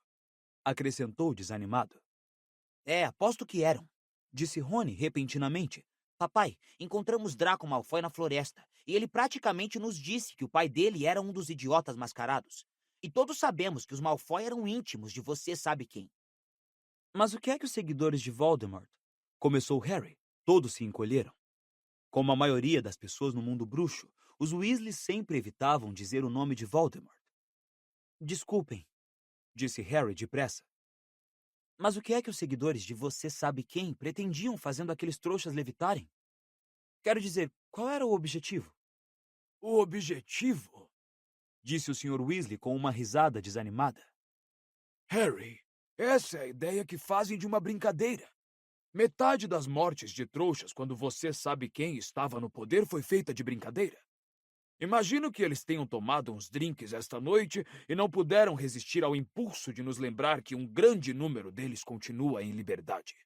Acrescentou desanimado. Aposto que eram. Disse Rony repentinamente. Papai, encontramos Draco Malfoy na floresta, e ele praticamente nos disse que o pai dele era um dos idiotas mascarados. E todos sabemos que os Malfoy eram íntimos de você sabe quem. Mas o que é que os seguidores de Voldemort? Começou Harry. Todos se encolheram. Como a maioria das pessoas no mundo bruxo, os Weasleys sempre evitavam dizer o nome de Voldemort. Desculpem, disse Harry depressa. Mas o que é que os seguidores de você sabe quem pretendiam fazendo aqueles trouxas levitarem? Quero dizer, qual era o objetivo? O objetivo? Disse o Sr. Weasley com uma risada desanimada. Harry, essa é a ideia que fazem de uma brincadeira. Metade das mortes de trouxas quando você sabe quem estava no poder foi feita de brincadeira. Imagino que eles tenham tomado uns drinks esta noite e não puderam resistir ao impulso de nos lembrar que um grande número deles continua em liberdade.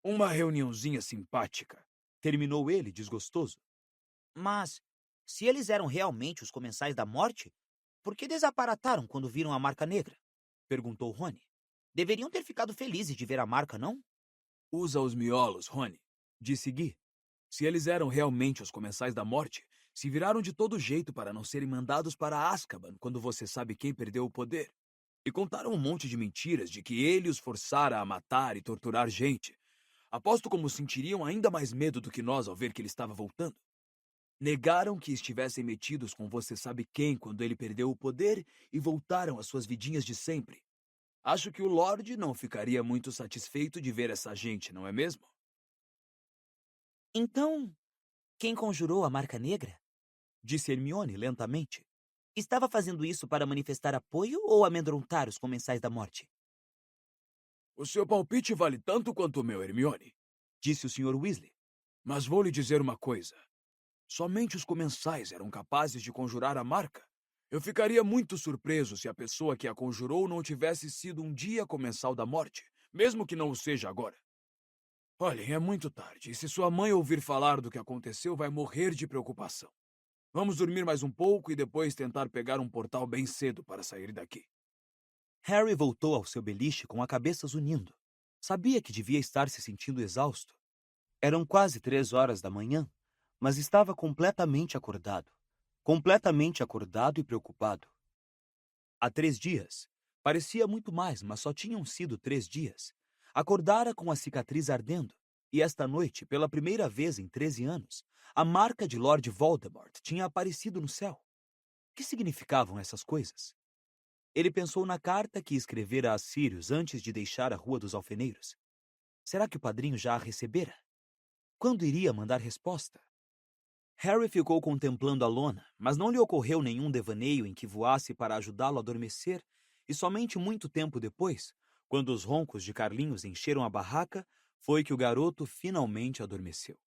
Uma reuniãozinha simpática. Terminou ele, desgostoso. Mas, se eles eram realmente os comensais da morte, por que desaparataram quando viram a marca negra? Perguntou Rony. Deveriam ter ficado felizes de ver a marca, não? Usa os miolos, Rony, Disse Guy. Se eles eram realmente os comensais da morte, se viraram de todo jeito para não serem mandados para Azkaban quando você sabe quem perdeu o poder. E contaram um monte de mentiras de que ele os forçara a matar e torturar gente. Aposto como sentiriam ainda mais medo do que nós ao ver que ele estava voltando. Negaram que estivessem metidos com você sabe quem quando ele perdeu o poder e voltaram às suas vidinhas de sempre. Acho que o Lorde não ficaria muito satisfeito de ver essa gente, não é mesmo? Então, quem conjurou a marca negra? Disse Hermione lentamente. Estava fazendo isso para manifestar apoio ou amedrontar os comensais da morte? O seu palpite vale tanto quanto o meu, Hermione. Disse o Sr. Weasley. Mas vou lhe dizer uma coisa. Somente os comensais eram capazes de conjurar a marca. Eu ficaria muito surpreso se a pessoa que a conjurou não tivesse sido um dia comensal da morte, mesmo que não o seja agora. Olhem, é muito tarde, e se sua mãe ouvir falar do que aconteceu, vai morrer de preocupação. Vamos dormir mais um pouco e depois tentar pegar um portal bem cedo para sair daqui. Harry voltou ao seu beliche com a cabeça zunindo. Sabia que devia estar se sentindo exausto. Eram quase 3 horas da manhã, mas estava completamente acordado. Completamente acordado e preocupado. Há 3 dias. Parecia muito mais, mas só tinham sido 3 dias. Acordara com a cicatriz ardendo, e esta noite, pela primeira vez em 13 anos, a marca de Lord Voldemort tinha aparecido no céu. O que significavam essas coisas? Ele pensou na carta que escrevera a Sirius antes de deixar a Rua dos Alfeneiros. Será que o padrinho já a recebera? Quando iria mandar resposta? Harry ficou contemplando a lona, mas não lhe ocorreu nenhum devaneio em que voasse para ajudá-lo a adormecer, e somente muito tempo depois, quando os roncos de Carlinhos encheram a barraca, foi que o garoto finalmente adormeceu.